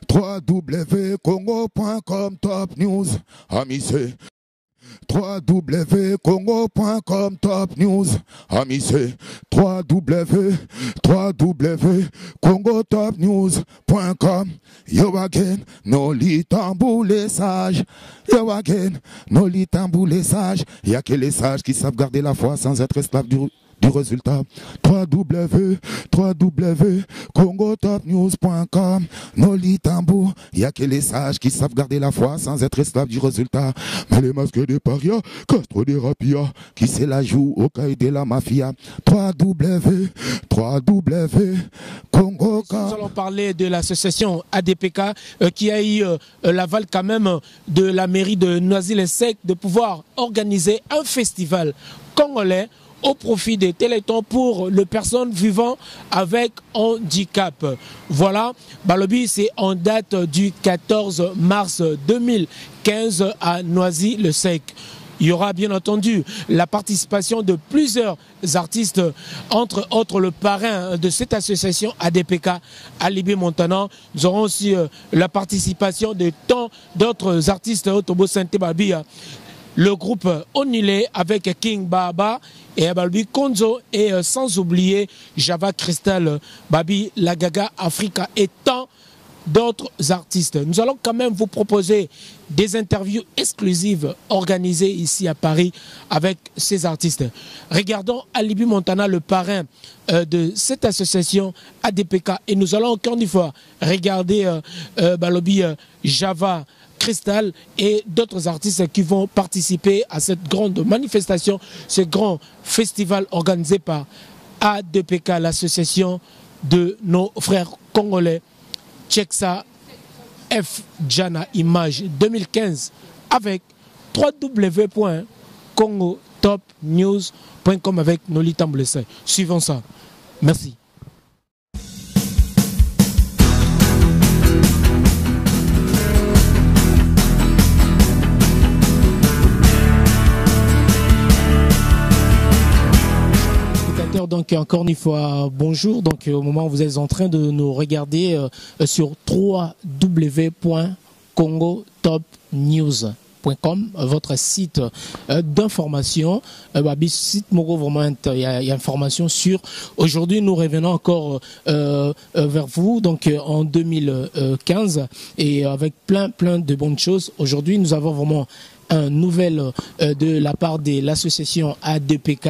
www.congo.com Top News. Amis, c'est www.congo.com Top News. Amis, c'est www.congotopnews.com. Yo again, no lit tambour les sages. Yo again, no lit tambour les sages. Y'a que les sages qui savent garder la foi sans être esclaves du résultat. www.congotopnews.com. No lit tambour. Y'a que les sages qui savent garder la foi sans être esclaves du résultat. Mais les masques des parias, Castro des rapias, qui c'est la joue au cahier de la mafia. www.congo. Nous allons parler de l'association ADPK qui a eu l'aval quand même de la mairie de Noisy-le-Sec de pouvoir organiser un festival congolais au profit des télétons pour les personnes vivant avec handicap. Voilà, Balobi, c'est en date du 14 mars 2015 à Noisy-le-Sec. Il y aura bien entendu la participation de plusieurs artistes, entre autres le parrain de cette association ADPK, Alibi Montana. Nous aurons aussi la participation de tant d'autres artistes, Otobo Sainte-Babia, le groupe Onile avec King Baba et Balbi Konzo et sans oublier Java Crystal, Babi Lagaga Africa et tant d'autres artistes. Nous allons quand même vous proposer des interviews exclusives organisées ici à Paris avec ces artistes. Regardons Alibi Montana, le parrain de cette association ADPK, et nous allons encore une fois regarder Balobi Java Crystal et d'autres artistes qui vont participer à cette grande manifestation, ce grand festival organisé par ADPK, l'association de nos frères congolais. Check ça, F Jana Image 2015 avec www.congotopnews.com avec Noli Tamblessé. Suivons ça. Merci. Donc encore une fois bonjour, donc au moment où vous êtes en train de nous regarder sur www.congotopnews.com, votre site d'information, site Mogo, vraiment il y a information sur. Aujourd'hui nous revenons encore vers vous donc en 2015 et avec plein de bonnes choses. Aujourd'hui nous avons vraiment un nouvel de la part de l'association ADPK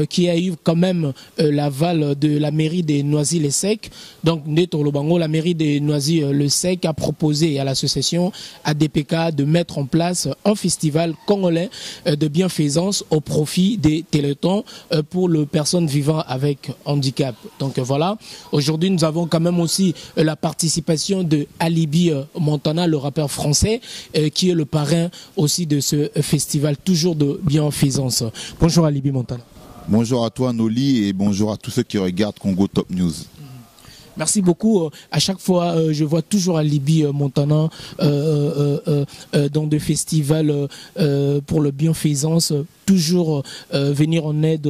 qui a eu quand même l'aval de la mairie de Noisy-le-Sec. Donc la mairie de Noisy-le-Sec a proposé à l'association ADPK de mettre en place un festival congolais de bienfaisance au profit des télétons pour les personnes vivant avec handicap. Donc voilà, aujourd'hui nous avons quand même aussi la participation de Alibi Montana, le rappeur français, qui est le parrain aussi de ce festival toujours de bienfaisance. Bonjour Alibi Montana. Bonjour à toi Noli et bonjour à tous ceux qui regardent Congo Top News. Merci beaucoup. À chaque fois, je vois toujours Alibi Montana dans des festivals pour le bienfaisance, toujours venir en aide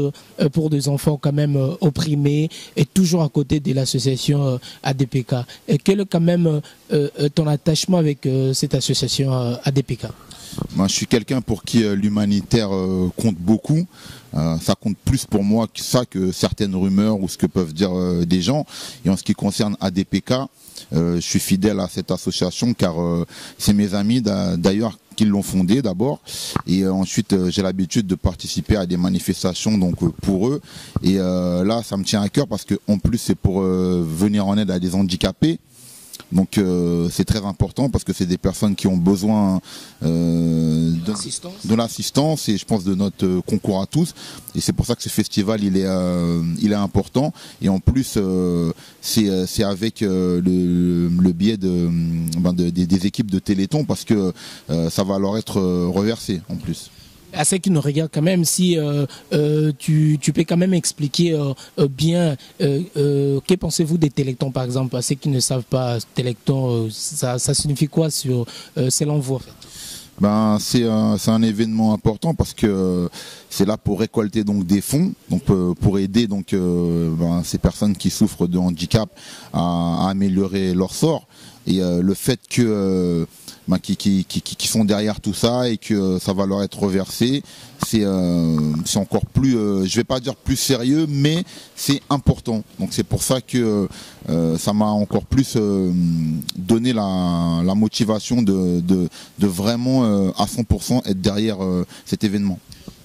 pour des enfants quand même opprimés et toujours à côté de l'association ADPK. Et quel est quand même ton attachement avec cette association ADPK? Moi, je suis quelqu'un pour qui l'humanitaire compte beaucoup. Ça compte plus pour moi que ça que certaines rumeurs ou ce que peuvent dire des gens. Et en ce qui concerne ADPK, je suis fidèle à cette association car c'est mes amis d'ailleurs qui l'ont fondée d'abord. Et ensuite, j'ai l'habitude de participer à des manifestations donc pour eux. Et là, ça me tient à cœur parce que en plus, c'est pour venir en aide à des handicapés. Donc c'est très important parce que c'est des personnes qui ont besoin de l'assistance et je pense de notre concours à tous. Et c'est pour ça que ce festival il est important. Et en plus c'est avec le biais des équipes de Téléthon parce que ça va leur être reversé en plus. À ceux qui nous regardent quand même, si tu peux quand même expliquer bien que pensez-vous des télétons par exemple, à ceux qui ne savent pas téléthon, ça signifie quoi selon vous en fait? C'est un événement important parce que c'est là pour récolter donc des fonds, donc pour aider donc ces personnes qui souffrent de handicap à améliorer leur sort. Et le fait que qui sont derrière tout ça et que ça va leur être reversé, c'est encore plus, je vais pas dire plus sérieux, mais c'est important. Donc c'est pour ça que ça m'a encore plus donné la motivation de vraiment à 100% être derrière cet événement.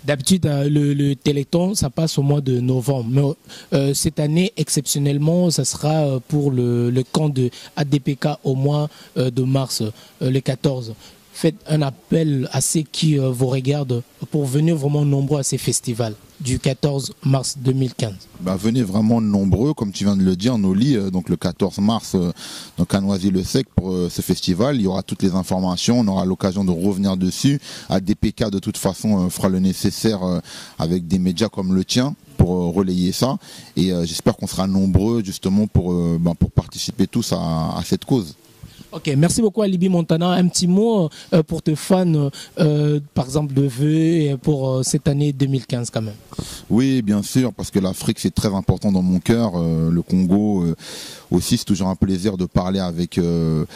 D'habitude, le Téléthon, ça passe au mois de novembre. Mais cette année, exceptionnellement, ça sera pour le camp de ADPK au mois de mars, le 14. Faites un appel à ceux qui vous regardent pour venir vraiment nombreux à ces festivals du 14 mars 2015. Venez vraiment nombreux, comme tu viens de le dire, Noli, donc le 14 mars donc à Noisy-le-Sec pour ce festival. Il y aura toutes les informations, on aura l'occasion de revenir dessus. ADPK de toute façon fera le nécessaire avec des médias comme le tien pour relayer ça. Et j'espère qu'on sera nombreux justement pour participer tous à cette cause. Ok, merci beaucoup Alibi Montana. Un petit mot pour tes fans, par exemple de vœux pour cette année 2015 quand même. Oui, bien sûr, parce que l'Afrique c'est très important dans mon cœur. Le Congo aussi, c'est toujours un plaisir de parler avec, de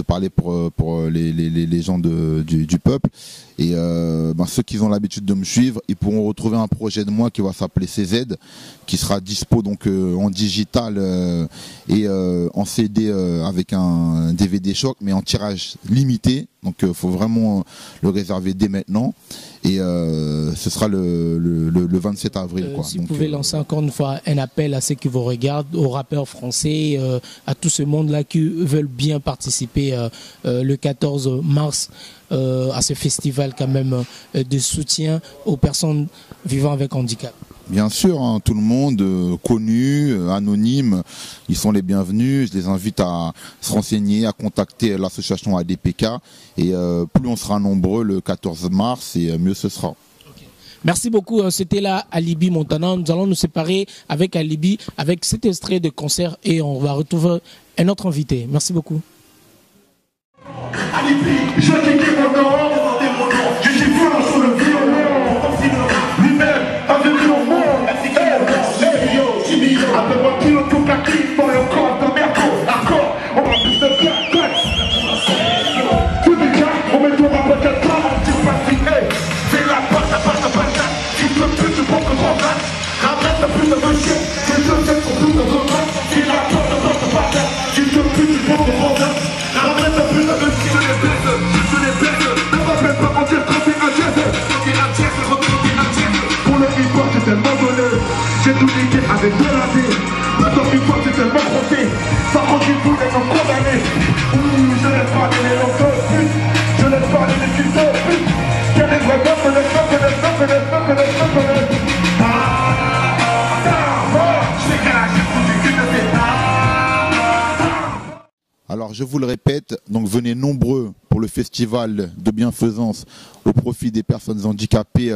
parler pour les gens du peuple. Et ceux qui ont l'habitude de me suivre, ils pourront retrouver un projet de moi qui va s'appeler CZ, qui sera dispo donc en digital et en CD avec un DVD choc, mais en tirage limité. Donc il faut vraiment le réserver dès maintenant. Et ce sera le 27 avril. Si vous pouvez lancer encore une fois un appel à ceux qui vous regardent, aux rappeurs français, à tout ce monde-là qui veulent bien participer le 14 mars à ce festival quand même de soutien aux personnes vivant avec handicap. Bien sûr, hein, tout le monde, connu, anonyme, ils sont les bienvenus. Je les invite à se renseigner, à contacter l'association ADPK. Et plus on sera nombreux le 14 mars, et mieux ce sera. Merci beaucoup, c'était là Alibi Montana. Nous allons nous séparer avec Alibi, avec cet extrait de concert et on va retrouver un autre invité. Merci beaucoup. Alibi, je t'ai dit mon nom, je suis violent sur le violon. Lui-même a vécu au monde. Appelle-moi kilo tout plaqué dans le corps de merco. Accord, on va plus de claque. Tout dit là, on met ton rapport de temps, tu fasciné. C'est la patate. Tu peux plus de bon que ton rat. Ramène plus de monsieur, tu peux faire pour plus de repas. C'est la patate. Tu peux plus de bon que ton rat. Ramène plus de monsieur, je les baisse. Ne m'appelle pas, on dit quand c'est un jazz. Quand t'es un jazz, remonter un jazz. Pour le hip-hop, c'est tellement donné. J'ai tout niqué avec de la vie. Maintenant une fois c'est tellement frotté. Ça rend du bout d'être condamné. Je laisse parler les noms de pute. Je laisse parler les fils de pute. Quel est vrai que les gens connaissent. Je sais qu'elle a juste foutu que de tes Alors je vous le répète, donc venez nombreux pour le festival de bienfaisance au profit des personnes handicapées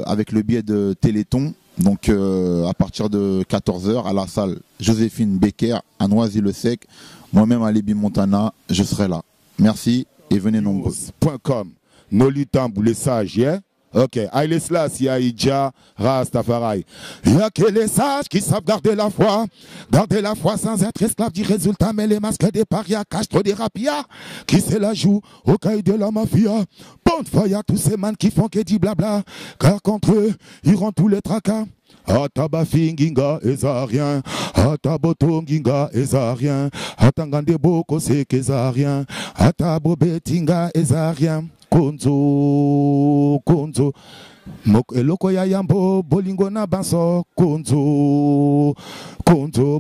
avec le biais de Téléthon. Donc à partir de 14 h à la salle Joséphine Becker à Noisy-le-Sec. Moi-même Alibi Montana, je serai là. Merci et venez nombreux. .com. Noli Tamboulé Sage, yeah? Ok, Haïlé Selassie, Aïdja, Rastafari. Il y a que les sages qui savent garder la foi sans être esclaves du résultat, mais les masques des parias cachent trop des rapias, qui se la jouent au cahier de la mafia. Bonne feuille à tous ces man qui font que dit blabla, car contre eux, ils rendent tous les tracas. Atabafinginga ezarien, atabotonginga ezarien, atangande boko seke ezarien, atabobetinga ezarien. Konzo eloko ya yambo bolingo na banso konzo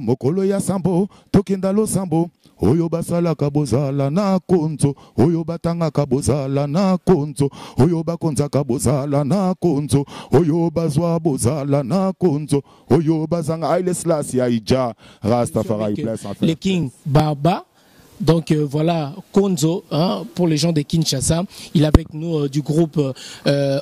mokolo ya sambo tokenda lo sambo oyo basalaka bozala na konzo oyo batangaka bozala na konzo oyo bakonzaka bozala na konzo oyo bazwa bozala na konzo oyo bazanga Haïlé Selassie Aïdja Rastafari place en fait. Les King Baba. Donc voilà, Konzo, hein, pour les gens de Kinshasa, il est avec nous du groupe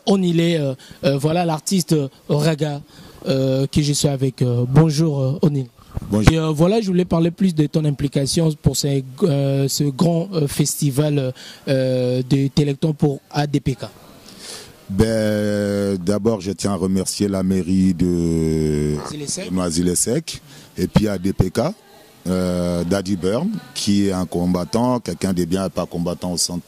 Onilé, voilà l'artiste Raga que je suis avec. Bonjour Onil. Bonjour. Et voilà, je voulais parler plus de ton implication pour ce grand festival de Téléthon pour ADPK. D'abord, je tiens à remercier la mairie de Noisy-le-Sec et puis ADPK. Daddy Burn, qui est un combattant, quelqu'un de bien, pas combattant au sens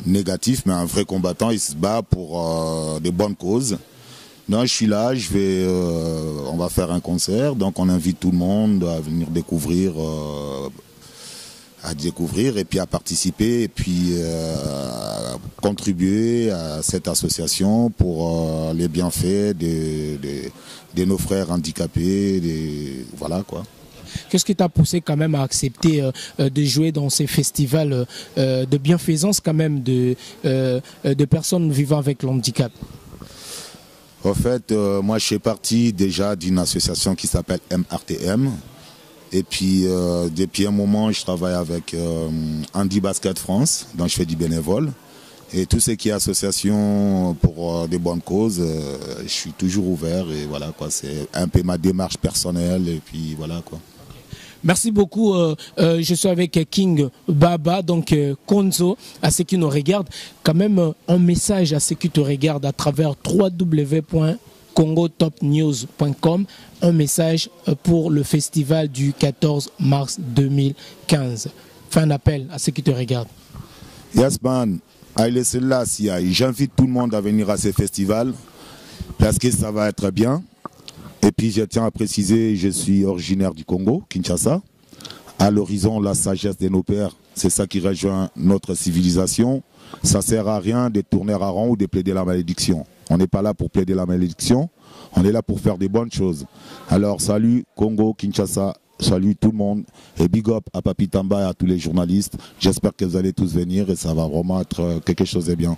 négatif, mais un vrai combattant. Il se bat pour des bonnes causes. Donc je suis là, on va faire un concert, donc on invite tout le monde à venir découvrir et puis à participer et puis contribuer à cette association pour les bienfaits de nos frères handicapés, voilà quoi. Qu'est-ce qui t'a poussé quand même à accepter de jouer dans ces festivals de bienfaisance quand même de personnes vivant avec le handicap? En fait, moi je fais partie déjà d'une association qui s'appelle MRTM. Et puis depuis un moment, je travaille avec Andy Basket France, donc je fais du bénévole. Et tout ce qui est association pour des bonnes causes, je suis toujours ouvert et voilà quoi. C'est un peu ma démarche personnelle et puis voilà quoi. Merci beaucoup. Je suis avec King Baba, donc Konzo, à ceux qui nous regardent. Quand même un message à ceux qui te regardent à travers www.congotopnews.com. Un message pour le festival du 14 mars 2015. Fin d'appel à ceux qui te regardent. Yes man, j'invite tout le monde à venir à ce festival parce que ça va être bien. Et puis je tiens à préciser, je suis originaire du Congo, Kinshasa. À l'horizon, la sagesse de nos pères, c'est ça qui rejoint notre civilisation. Ça ne sert à rien de tourner à rond ou de plaider la malédiction. On n'est pas là pour plaider la malédiction, on est là pour faire des bonnes choses. Alors salut Congo, Kinshasa, salut tout le monde et big up à Papi Tamba et à tous les journalistes. J'espère que vous allez tous venir et ça va vraiment être quelque chose de bien.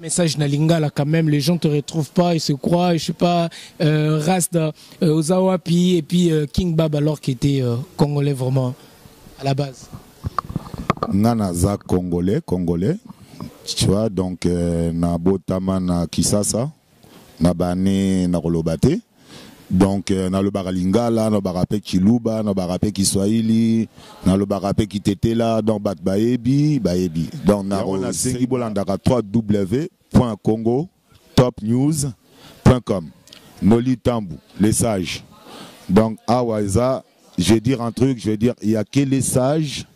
Message Nalinga là quand même, les gens te retrouvent pas, ils se croient, je sais pas, Rasta, Ozawapi et puis King Baba alors qui était congolais vraiment à la base. Nanaza congolais, tu vois, donc na botama na Kisasa, na bane na Rolobate. Donc, na le baralingala, na barape kiluba, na barape kiswahili, na le barape kitetela, dans bat baebi. Donc, on a sengi bolandaka www.congotopnews.com. Noli Tambu, les sages. Donc, Awaza, je vais dire un truc, il y a que les sages,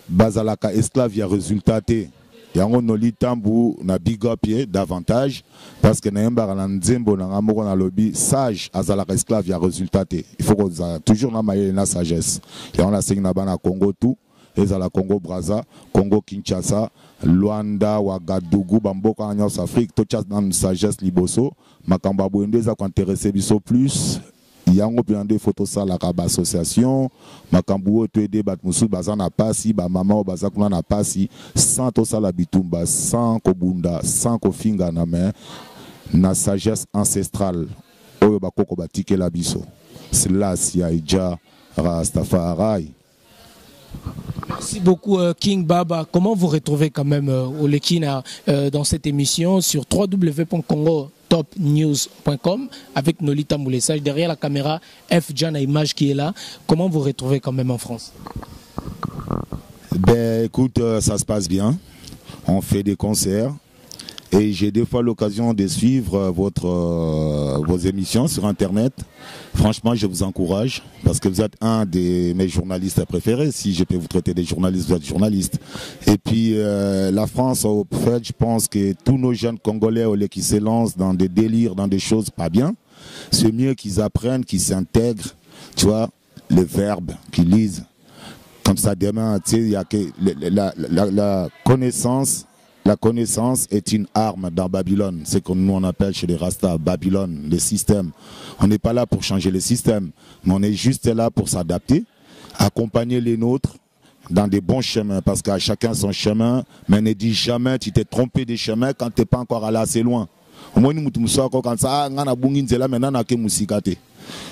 bazalaka esclave, il y a résultaté. Yango Noli Tambu na big up davantage parce que na mbara na nzembo na ngamoko na lobby sage azalaka esclave ya résultaté. Il faut que toujours na maye na sagesse. Yango na sengi na bana Congo tout, ezala Congo Brazza, Congo Kinshasa, Luanda, Ouagadougou, Bamboka en Afrique, tout ça dans sagesse liboso, makamba boende za ko intéresser biso plus. Yango piande photo ça la kaba association makambu to aider bat musu bazana pasi ba mama baza kuna na pasi sans to ça la bitumba sans kobunda sans kofinga na main na sagesse ancestrale oyo bakoko batike la biso c'est là si aija Rastafari. Merci beaucoup King Baba. Comment vous retrouvez quand même Olekina dans cette émission sur www.congotopnews.com avec Nolita Moulessage derrière la caméra F. Jana Image qui est là. Comment vous retrouvez quand même en France? Ben écoute, ça se passe bien. On fait des concerts. Et j'ai des fois l'occasion de suivre vos émissions sur Internet. Franchement, je vous encourage parce que vous êtes un de mes journalistes préférés. Si je peux vous traiter des journalistes, vous êtes journaliste. Et puis, la France, au fait, je pense que tous nos jeunes Congolais qui se lancent dans des délires, dans des choses pas bien, c'est mieux qu'ils apprennent, qu'ils s'intègrent, tu vois, les verbes, qu'ils lisent. Comme ça, demain, tu sais, il y a que la connaissance. La connaissance est une arme dans Babylone, c'est ce que nous on appelle chez les Rastas, Babylone, le système. On n'est pas là pour changer le système, mais on est juste là pour s'adapter, accompagner les nôtres dans des bons chemins, parce qu'à chacun son chemin, mais ne dis jamais tu t'es trompé des chemins quand tu n'es pas encore allé assez loin. Au moins, nous quand ça,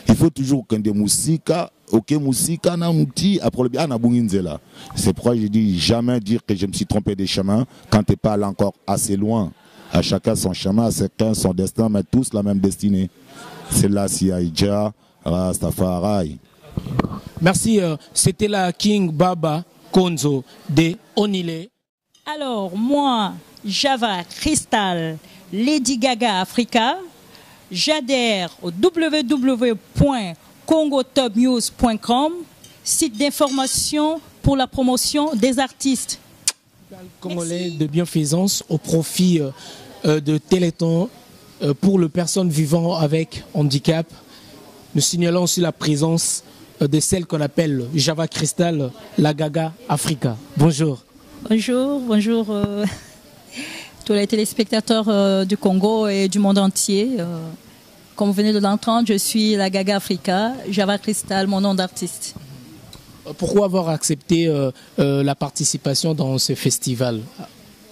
il faut toujours que des musiques, ok, musique, c'est pourquoi je dis jamais dire que je me suis trompé des chemins quand tu n'es pas allé encore assez loin. À chacun son chemin, à chacun son destin, mais tous la même destinée. C'est là si Aïdja, Rastafari. Merci, c'était la King Baba Konzo de Onile. Alors, moi, Java Crystal, Lady Gaga Africa, j'adhère au www.congotopnews.com congotopnews.com, site d'information pour la promotion des artistes. Congolais de bienfaisance au profit de Téléthon pour les personnes vivant avec handicap. Nous signalons aussi la présence de celle qu'on appelle Java Crystal, la Gaga Africa. Bonjour. Bonjour, bonjour tous les téléspectateurs du Congo et du monde entier. Comme vous venez de l'entendre, je suis la Gaga Africa, Java Crystal, mon nom d'artiste. Pourquoi avoir accepté la participation dans ce festival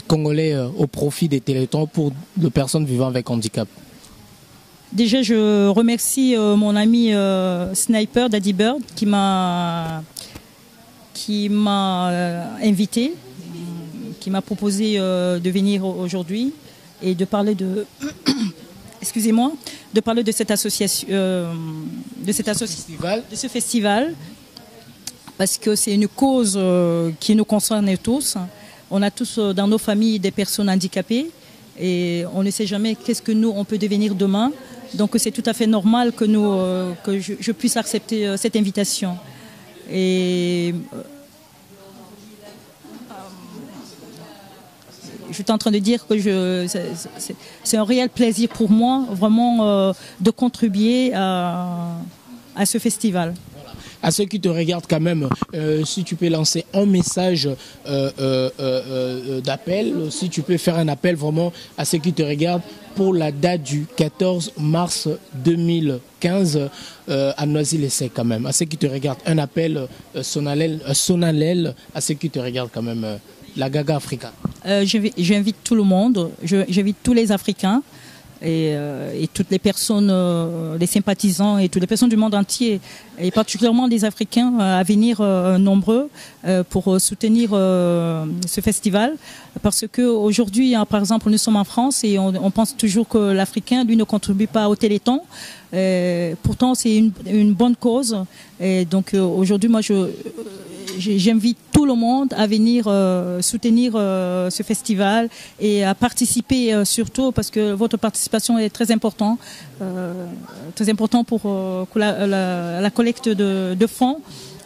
congolais au profit des Téléthons pour les personnes vivant avec handicap? Déjà, je remercie mon ami Sniper Daddy Bird qui m'a invité, qui m'a proposé de venir aujourd'hui et de parler de excusez-moi, de parler de cette association, de ce festival, parce que c'est une cause qui nous concerne tous. On a tous dans nos familles des personnes handicapées et on ne sait jamais qu'est-ce que nous on peut devenir demain. Donc c'est tout à fait normal que je puisse accepter cette invitation. Et je suis en train de dire que c'est un réel plaisir pour moi, vraiment, de contribuer à ce festival. À ceux qui te regardent quand même, si tu peux lancer un message d'appel, si tu peux faire un appel vraiment à ceux qui te regardent pour la date du 14 mars 2015 à Noisy-le-Sec quand même. À ceux qui te regardent, un appel solennel à ceux qui te regardent quand même, la Gaga Africa. J'invite tout le monde, j'invite tous les Africains et toutes les personnes, les sympathisants et toutes les personnes du monde entier, et particulièrement les Africains, à venir nombreux pour soutenir ce festival. Parce qu'aujourd'hui, par exemple, nous sommes en France et on pense toujours que l'Africain, lui, ne contribue pas au Téléthon. Pourtant, c'est une bonne cause. Et donc aujourd'hui, moi, j'invite tout le monde à venir soutenir ce festival et à participer surtout parce que votre participation est très importante pour la collecte de fonds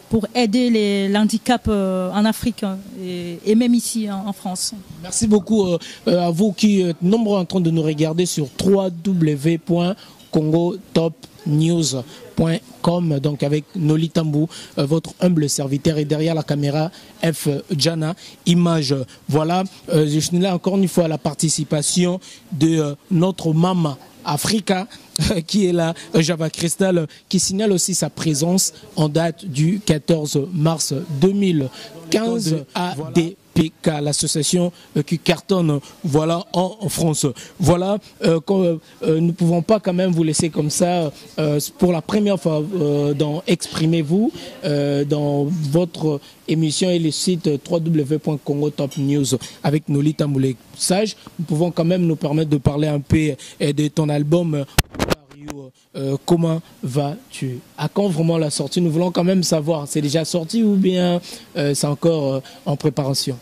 pour aider l'handicap en Afrique et même ici en France. Merci beaucoup à vous qui êtes nombreux en train de nous regarder sur www.congotopnews.com, donc avec Noli Tambou, votre humble serviteur, et derrière la caméra F. Jana Image. Voilà, je suis là encore une fois à la participation de notre Mama Africa qui est là, Java Crystal, qui signale aussi sa présence en date du 14 mars 2015 à ADPK, l'association qui cartonne voilà, en France. Voilà, nous ne pouvons pas quand même vous laisser comme ça pour la première fois dans Exprimez-vous dans votre émission et le site www.congotopnews avec Noli Tamboulé Sage. Nous pouvons quand même nous permettre de parler un peu de ton album. Comment vas-tu? À quand vraiment la sortie? Nous voulons quand même savoir, c'est déjà sorti ou bien c'est encore en préparation?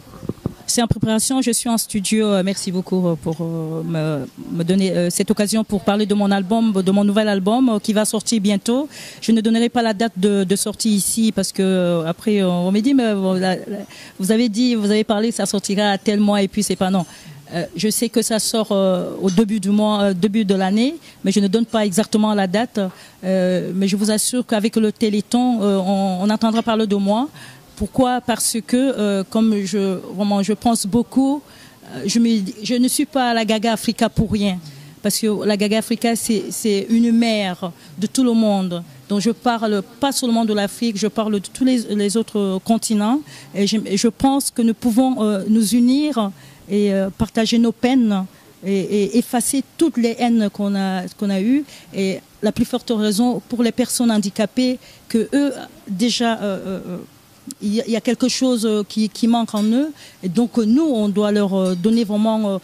C'est en préparation, je suis en studio. Merci beaucoup pour me donner cette occasion pour parler de mon album, de mon nouvel album qui va sortir bientôt. Je ne donnerai pas la date de sortie ici parce que après on me dit mais vous avez parlé ça sortira à tel mois et puis c'est pas non. Je sais que ça sort au début du mois, début de l'année, mais je ne donne pas exactement la date. Mais je vous assure qu'avec le Téléthon, on entendra parler de moi. Pourquoi? Parce que comme je pense beaucoup, je ne suis pas la Gaga Africa pour rien. Parce que la Gaga Africa, c'est une mère de tout le monde. Donc je parle pas seulement de l'Afrique, je parle de tous les autres continents. Et je pense que nous pouvons nous unir et partager nos peines et effacer toutes les haines qu'on a eues. Et la plus forte raison pour les personnes handicapées, que eux, déjà, il y a quelque chose qui manque en eux. Et donc nous, on doit leur donner vraiment,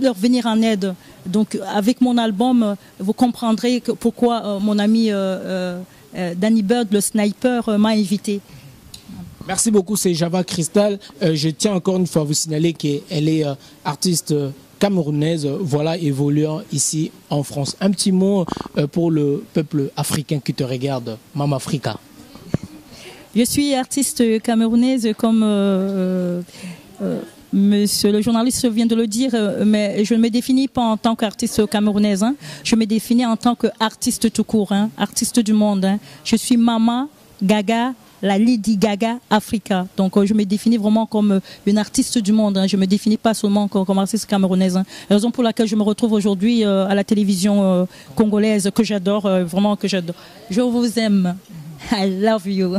leur venir en aide. Donc avec mon album, vous comprendrez pourquoi mon ami Danny Bird, le sniper, m'a invité. Merci beaucoup, c'est Java Crystal. Je tiens encore une fois à vous signaler qu'elle est artiste camerounaise, voilà, évoluant ici en France. Un petit mot pour le peuple africain qui te regarde, Mama Africa. Je suis artiste camerounaise comme monsieur le journaliste vient de le dire, mais je ne me définis pas en tant qu'artiste camerounaise. Hein. Je me définis en tant qu'artiste tout court, hein, artiste du monde. Hein. Je suis Mama Gaga, la Lady Gaga Africa. Donc je me définis vraiment comme une artiste du monde. Hein. Je ne me définis pas seulement comme artiste camerounaise. Hein. Raison pour laquelle je me retrouve aujourd'hui à la télévision congolaise que j'adore, vraiment que j'adore. Je vous aime. I love you.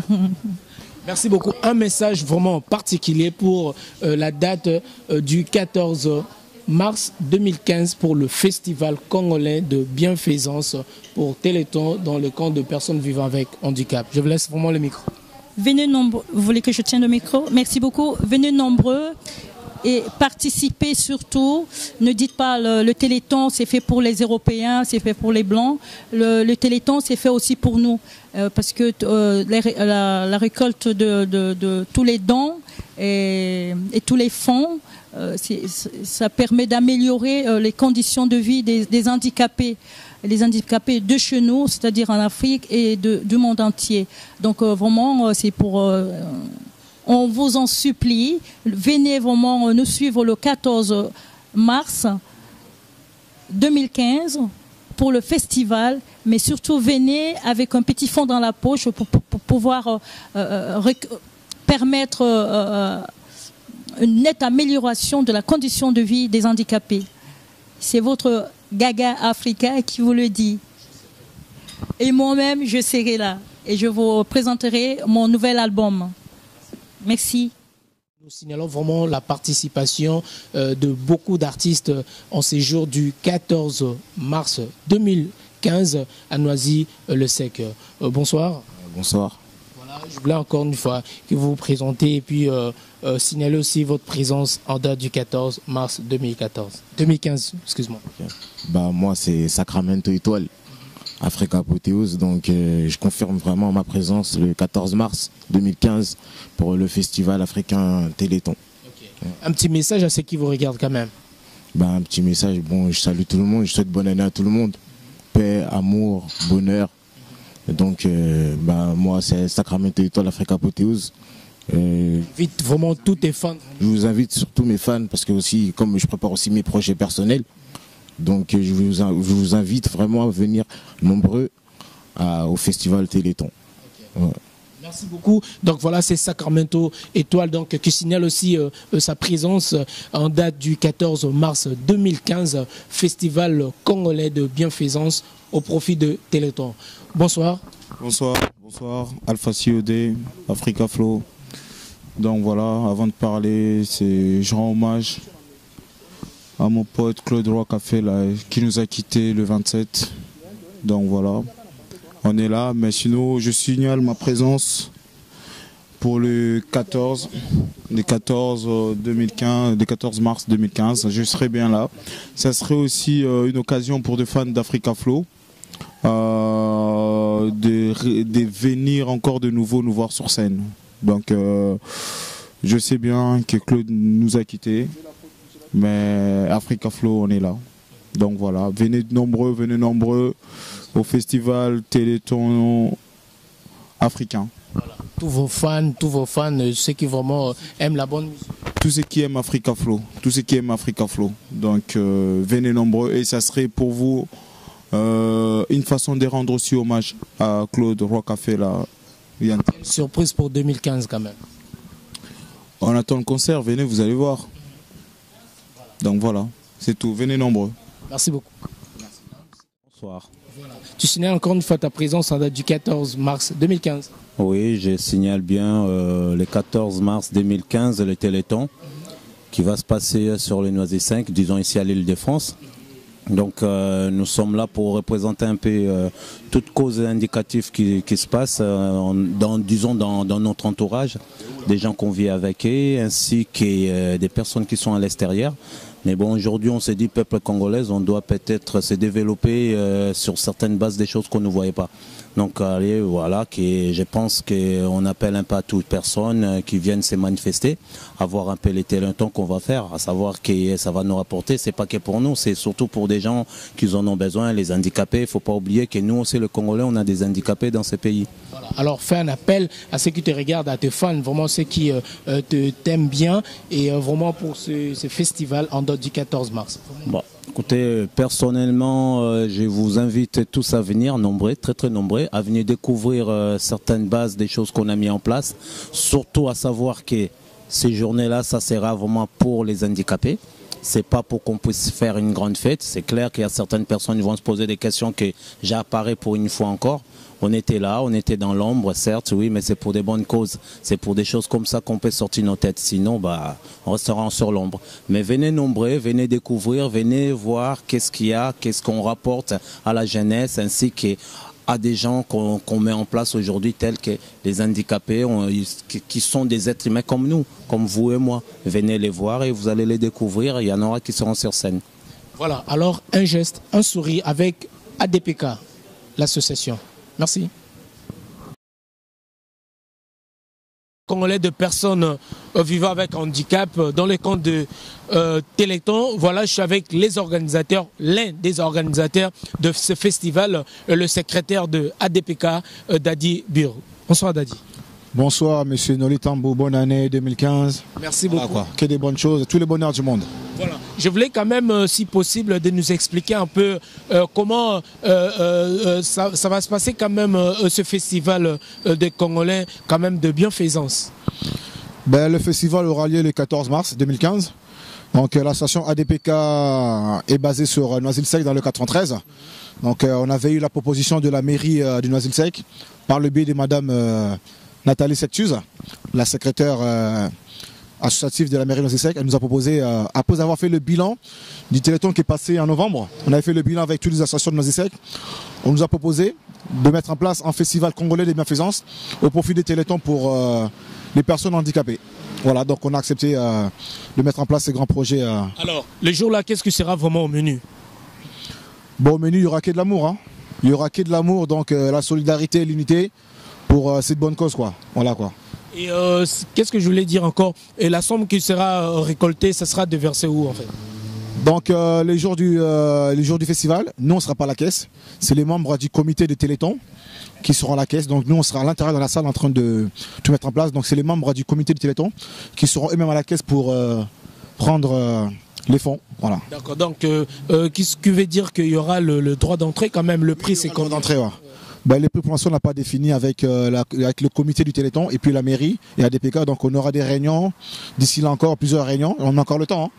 Merci beaucoup. Un message vraiment particulier pour la date du 14 mars 2015 pour le festival congolais de bienfaisance pour Téléthon dans le camp de personnes vivant avec handicap. Je vous laisse vraiment le micro. Venez nombreux. Vous voulez que je tienne le micro? Merci beaucoup. Venez nombreux. Et participez surtout, ne dites pas le Téléthon c'est fait pour les Européens, c'est fait pour les Blancs. Le Téléthon c'est fait aussi pour nous, parce que la récolte de tous les dons et tous les fonds, ça permet d'améliorer les conditions de vie des handicapés. Les handicapés de chez nous, c'est-à-dire en Afrique et du monde entier. Donc vraiment, c'est pour... on vous en supplie, venez vraiment nous suivre le 14 mars 2015 pour le festival, mais surtout venez avec un petit fond dans la poche pour pouvoir permettre une nette amélioration de la condition de vie des handicapés. C'est votre Gaga Africa qui vous le dit. Et moi-même, je serai là et je vous présenterai mon nouvel album. Merci. Nous signalons vraiment la participation de beaucoup d'artistes en séjour du 14 mars 2015 à Noisy-le-Sec. Bonsoir. Bonsoir. Voilà, je voulais encore une fois que vous vous présentez et puis signaler aussi votre présence en date du 14 mars 2015. Excuse-moi. Okay. Bah, moi, c'est Sacramento Étoile. Africa Apothéose, donc je confirme vraiment ma présence le 14 mars 2015 pour le festival africain Téléthon. Okay. Ouais. Un petit message à ceux qui vous regardent quand même. Bah, un petit message, bon, je salue tout le monde, je souhaite bonne année à tout le monde, paix, amour, bonheur. Donc bah, moi c'est Sacramento Étoile Africa Apothéose. J'invite vraiment tous tes fans. Je vous invite surtout mes fans parce que aussi comme je prépare aussi mes projets personnels. Donc je vous invite vraiment à venir nombreux au festival Téléthon. Okay. Ouais. Merci beaucoup. Donc voilà, c'est Sacramento Étoile donc, qui signale aussi sa présence en date du 14 mars 2015, festival congolais de bienfaisance au profit de Téléthon. Bonsoir. Bonsoir, bonsoir. Alpha COD, Africa Flow. Donc voilà, avant de parler, je rends hommage à mon pote Claude Roy Café là, qui nous a quittés le 27. Donc voilà, on est là. Mais sinon, je signale ma présence pour le 14 mars 2015. Je serai bien là. Ça serait aussi une occasion pour des fans d'Africa Flow de venir encore de nouveau nous voir sur scène. Donc je sais bien que Claude nous a quittés. Mais Africa Flow, on est là. Donc voilà, venez nombreux au festival Téléthon africain. Voilà. Tous vos fans, ceux qui vraiment aiment la bonne musique. Tous ceux qui aiment Africa Flow, Donc venez nombreux et ça serait pour vous une façon de rendre aussi hommage à Claude Roy Café là. Surprise pour 2015 quand même. On attend le concert, venez, vous allez voir. Donc voilà, c'est tout. Venez nombreux. Merci beaucoup. Merci. Bonsoir. Voilà. Tu signales encore une fois ta présence en date du 14 mars 2015. Oui, je signale bien le 14 mars 2015, le Téléthon, qui va se passer sur le Noisy 5, disons ici à l'Île-de-France. Donc nous sommes là pour représenter un peu toute cause indicative qui se passe, disons dans notre entourage, des gens qu'on vit avec eux, ainsi que des personnes qui sont à l'extérieur. Mais bon, aujourd'hui, on s'est dit, peuple congolais, on doit peut-être se développer sur certaines bases des choses qu'on ne voyait pas. Donc, allez, voilà, je pense qu'on appelle un peu à toute personne qui viennent se manifester, à voir un peu les télétons qu'on va faire, à savoir que ça va nous rapporter. C'est pas que pour nous, c'est surtout pour des gens qui en ont besoin, les handicapés. Il ne faut pas oublier que nous aussi, le Congolais, on a des handicapés dans ces pays. Voilà. Alors, fais un appel à ceux qui te regardent, à tes fans, vraiment ceux qui t'aiment bien, et vraiment pour ce festival en date du 14 mars. Bon. Écoutez, personnellement, je vous invite tous à venir, nombreux, très très nombreux, à venir découvrir certaines bases des choses qu'on a mis en place. Surtout à savoir que ces journées-là, ça sera vraiment pour les handicapés. C'est pas pour qu'on puisse faire une grande fête. C'est clair qu'il y a certaines personnes qui vont se poser des questions que j'apparais pour une fois encore. On était là, on était dans l'ombre, certes, oui, mais c'est pour des bonnes causes. C'est pour des choses comme ça qu'on peut sortir nos têtes. Sinon, on restera sur l'ombre. Mais venez nombreux, venez découvrir, venez voir qu'est-ce qu'il y a, qu'est-ce qu'on rapporte à la jeunesse, ainsi qu'à des gens qu'on met en place aujourd'hui, tels que les handicapés, qui sont des êtres humains comme nous, comme vous et moi. Venez les voir et vous allez les découvrir. Il y en aura qui seront sur scène. Voilà, alors un geste, un sourire avec ADPK, l'association. Merci. Congolais de personnes vivant avec handicap dans les camps de Téléthon. Voilà, je suis avec les organisateurs, l'un des organisateurs de ce festival, le secrétaire de ADPK, Dadi Bur. Bonsoir Dadi. Bonsoir Monsieur Noli Tambo, bonne année 2015. Merci beaucoup. Voilà, que des bonnes choses, tous les bonheurs du monde. Voilà. Je voulais quand même, si possible, de nous expliquer un peu comment ça va se passer quand même, ce festival des Congolais, quand même de bienfaisance. Le festival aura lieu le 14 mars 2015. Donc la station ADPK est basée sur Noisy-le-Sec dans le 93. Donc on avait eu la proposition de la mairie de Noisy-le-Sec par le biais de Madame Nathalie Sectuse, la secrétaire associative de la mairie de Noisy-le-Sec. Elle nous a proposé, après avoir fait le bilan du Téléthon qui est passé en novembre, on avait fait le bilan avec toutes les associations de Noisy-le-Sec, on nous a proposé de mettre en place un festival congolais des bienfaisances au profit des Téléthons pour les personnes handicapées. Voilà, donc on a accepté de mettre en place ces grands projets. Alors, le jour-là, qu'est-ce qui sera vraiment au menu? Bon, au menu, il y aura que de l'amour. Hein. Il y aura que de l'amour, donc la solidarité et l'unité pour cette bonne cause, quoi. Voilà, quoi. Et qu'est-ce que je voulais dire encore? Et la somme qui sera récoltée, ça sera déversée où, en fait? Donc, les jours du festival, nous, on ne sera pas à la caisse. C'est les membres du comité de Téléthon qui seront à la caisse. Donc, nous, on sera à l'intérieur de la salle en train de tout mettre en place. Donc, c'est les membres du comité de Téléthon qui seront eux-mêmes à la caisse pour prendre les fonds. Voilà. D'accord. Donc, qu'est-ce qui veut dire qu'il y aura le droit d'entrée quand même? Le prix, c'est combien? Le droit d'entrée, ouais. Les prix pour l'instant, on n'a pas défini avec le comité du Téléthon et puis la mairie et ADPK. Donc on aura des réunions, d'ici là encore plusieurs réunions, on a encore le temps. Hein.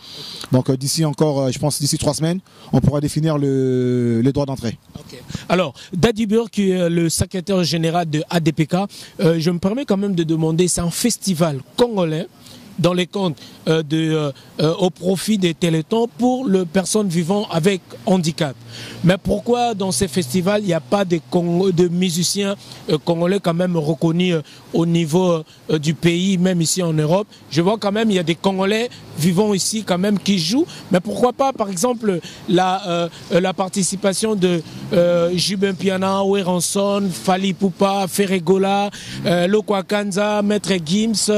Donc d'ici encore, je pense d'ici 3 semaines, on pourra définir les droits d'entrée. Okay. Alors, Dadi Bur, qui est le secrétaire général de ADPK, je me permets quand même de demander, c'est un festival congolais dans les comptes au profit des Télétons pour les personnes vivant avec handicap. Mais pourquoi dans ces festivals il n'y a pas de musiciens congolais quand même reconnus au niveau du pays, même ici en Europe? Je vois quand même il y a des Congolais vivant ici quand même qui jouent, mais pourquoi pas par exemple la participation de Jubin Piana, Weranson, Fali Poupa, Ferregola, Lokwa Kanza, Maître Gims,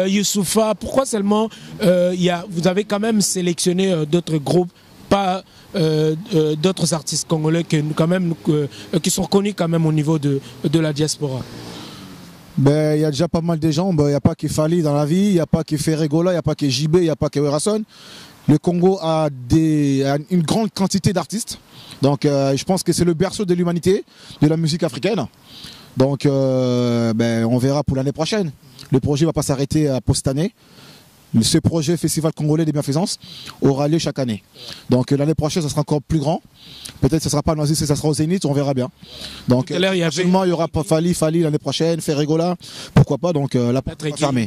Youssoufa? Pourquoi seulement vous avez quand même sélectionné d'autres groupes, pas d'autres artistes congolais qui sont connus quand même au niveau de la diaspora? Il y a déjà pas mal de gens. Il n'y a pas que Fali dans la vie, il n'y a pas que Ferregola, il n'y a pas que JB, il n'y a pas que Weranson. Le Congo a une grande quantité d'artistes. Donc je pense que c'est le berceau de l'humanité, de la musique africaine. Donc on verra pour l'année prochaine. Le projet ne va pas s'arrêter pour cette année. Ce projet Festival Congolais des Bienfaisances aura lieu chaque année. Donc l'année prochaine, ça sera encore plus grand. Peut-être que ce ne sera pas à Noisy, ça sera au Zénith, on verra bien. Donc prochainement, il y aura Fali l'année prochaine, Ferregola, pourquoi pas. Donc la porte est fermée.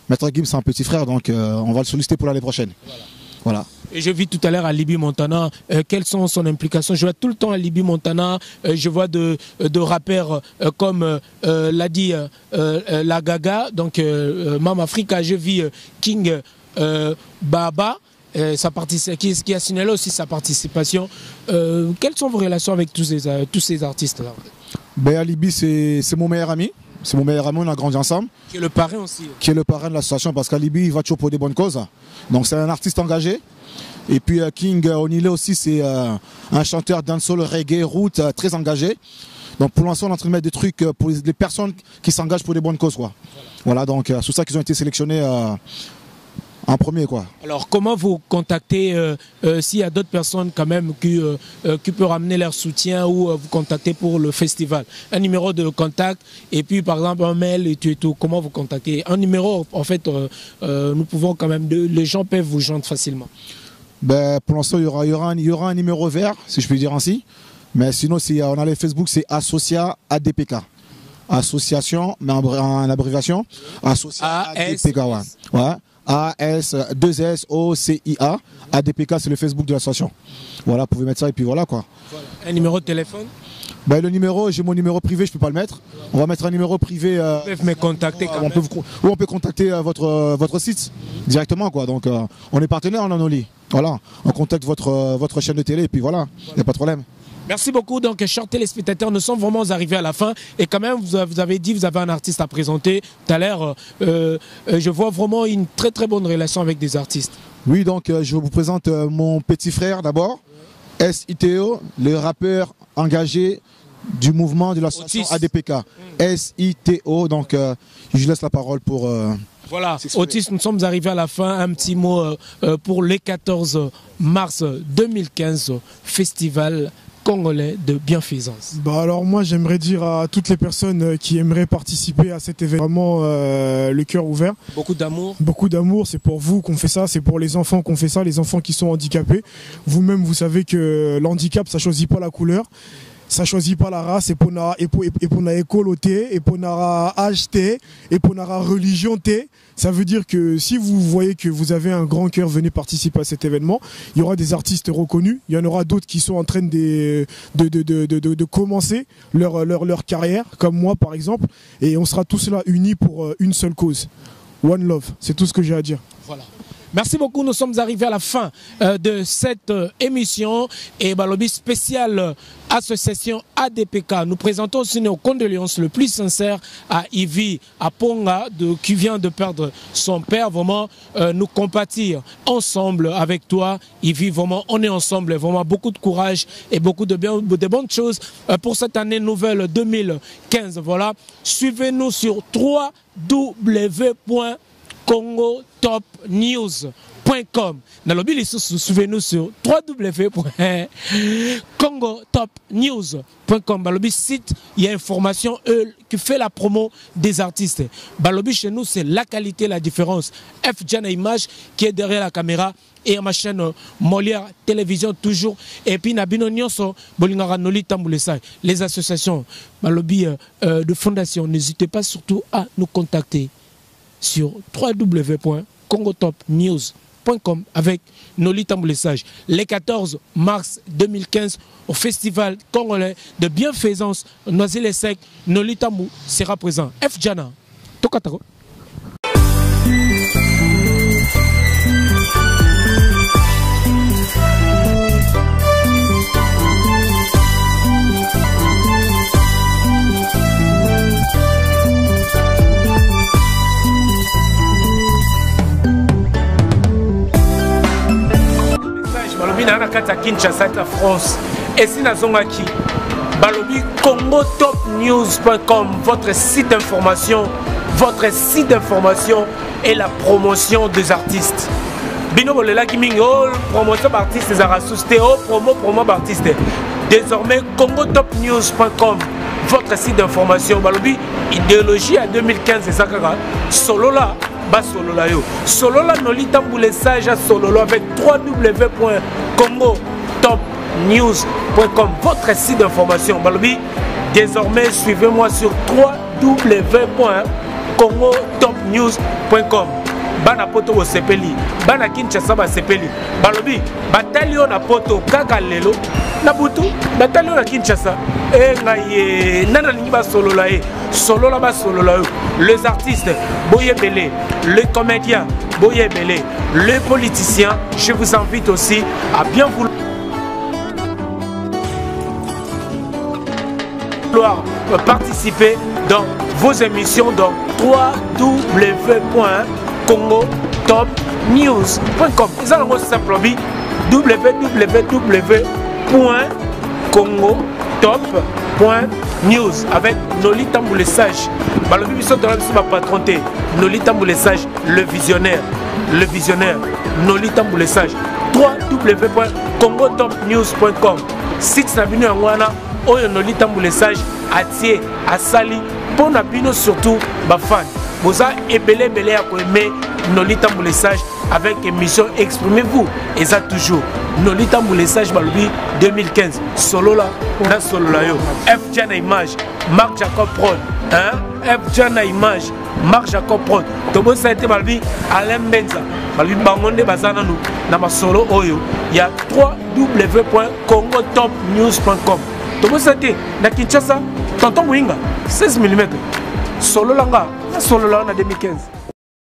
Maître Gims, c'est un petit frère, donc on va le solliciter pour l'année prochaine. Voilà. Voilà. Et je vis tout à l'heure à Libby Montana. Quelles sont son implication? Je vois tout le temps à Libby Montana. Je vois de rappeurs comme l'a dit la Gaga, donc Mam Africa. Je vis King Baba. Qui a signalé aussi sa participation. Quelles sont vos relations avec tous ces artistes-là? Ben, Alibi, c'est mon meilleur ami. C'est mon meilleur ami, on a grandi ensemble. Qui est le parrain aussi. Qui est le parrain de l'association, parce qu'Alibi, il va toujours pour des bonnes causes. Donc c'est un artiste engagé. Et puis King Onile aussi, c'est un chanteur dancehall, reggae, route, très engagé. Donc pour l'instant, on est en train de mettre des trucs pour les personnes qui s'engagent pour des bonnes causes, quoi. Voilà, donc c'est pour ça qu'ils ont été sélectionnés en premier, quoi. Alors comment vous contactez s'il y a d'autres personnes quand même qui peuvent ramener leur soutien ou vous contactez pour le festival? Un numéro de contact et puis par exemple un mail et tout. Comment vous contactez? Un numéro, en fait, nous pouvons quand même, les gens peuvent vous joindre facilement. Ben, pour l'instant, il y aura un numéro vert, si je puis dire ainsi. Mais sinon, si on a les Facebook, c'est Associa ADPK. Association, mais en abréviation. Associa ADPK, ouais. Ouais. A-S-2-S-O-C-I-A. ADPK, c'est le Facebook de l'association. Voilà, vous pouvez mettre ça et puis voilà, quoi. Voilà. Un numéro de téléphone? Ben, le numéro, j'ai mon numéro privé, je ne peux pas le mettre. On va mettre un numéro privé. Vous pouvez me contacter quand même. On peut contacter votre site directement, quoi. Donc, on est partenaire en Anoli. Voilà, on contacte votre chaîne de télé et puis voilà, il n'y a pas de problème. Merci beaucoup. Donc, chers téléspectateurs, nous sommes vraiment arrivés à la fin. Et quand même, vous avez dit, vous avez un artiste à présenter. Tout à l'heure, je vois vraiment une très très bonne relation avec des artistes. Oui, donc je vous présente mon petit frère d'abord, SITO, le rappeur engagé du mouvement de l'association ADPK. SITO, donc je laisse la parole pour... Voilà, Otis, nous sommes arrivés à la fin. Un petit mot pour les 14 mars 2015, festival congolais de bienfaisance. Bah alors moi j'aimerais dire à toutes les personnes qui aimeraient participer à cet événement le cœur ouvert. Beaucoup d'amour. Beaucoup d'amour, c'est pour vous qu'on fait ça, c'est pour les enfants qu'on fait ça, les enfants qui sont handicapés. Vous-même vous savez que l'handicap ça choisit pas la couleur. Ça choisit pas la race, et pour na école T, et pour na âge T, et pour na religion T. Ça veut dire que si vous voyez que vous avez un grand cœur, venez participer à cet événement. Il y aura des artistes reconnus, il y en aura d'autres qui sont en train de commencer leur carrière, comme moi par exemple, et on sera tous là unis pour une seule cause. One love, c'est tout ce que j'ai à dire. Voilà. Merci beaucoup, nous sommes arrivés à la fin de cette émission et Balobi spécial association ADPK. Nous présentons aussi nos condoléances le plus sincères à Ivy Aponga qui vient de perdre son père. Vraiment, nous compatir ensemble avec toi, Ivy. Vraiment, on est ensemble. Vraiment, beaucoup de courage et beaucoup de bonnes choses pour cette année nouvelle 2015. Voilà, suivez-nous sur www.congotopnews.com. Souvenez-nous sur www.congotopnews.com. Balobi site, il y a information qui fait la promo des artistes. Balobi chez nous, c'est la qualité, la différence. F Jana Image qui est derrière la caméra et ma chaîne Molière Télévision toujours. Et puis Nabino Nyonso, Bolingara Noli Tamboulesai. Les associations Balobi de fondation, n'hésitez pas surtout à nous contacter sur www.congotopnews.com avec Noli Tamboulesage. Les 14 mars 2015 au festival congolais de bienfaisance Noisy-le-Sec, Noli Tambou sera présent. F Jana, Tokatako. Kinshasa, France. Et si Nazongaki, Balobi congotopnews.com, votre site d'information et la promotion des artistes. Bino Bolela Kimingo, promotion d'artistes, des artistes, promo d'artistes. Désormais, congotopnews.com, votre site d'information. Balobi, idéologie à 2015, et Zakara, solo là. Solola yo. Solola Noli Tamboulesage à Sololo avec www.congotopnews.com, votre site d'information. Balobi, désormais suivez-moi sur www.congotopnews.com. bana poto bo sepeli bana Kinshasa ba sepeli balobi batali on na poto kaka lelo na butu batali on na Kinshasa ngaye nana ningi ba solola solola ba solola les artistes boye belé les comédiens boye belé les politiciens. Je vous invite aussi à bien vouloir participer dans vos émissions dans www.congotopnews.com. Ils ont simplement www.congotop.news avec Noli Tamboulé Sage. Balobi biso dans la patronté Noli Tamboulé Sage, le visionnaire Noli Tamboulé Sage. www.congotopnews.com. Site Nabino Angwana Oyo Noli Tamboulé Sage atie asali pour Nabino surtout bafan. Boza ebele belé à aimer Noli Tamboulé Sage avec émission Exprimez-vous et ça toujours Noli Tamboulé Sage Balobi 2015 solo là na solo là yo F Jana Image Marc Jacob Prod F Jana Image Marc Jacob Prod tobo ça été Balobi Alain Benza Balobi bangonde bazana nous na ma solo oyo ya www.congotopnews.com tobo ça été na Kinshasa tonton Mwinga 16 mm solo langa na solo là en 2015.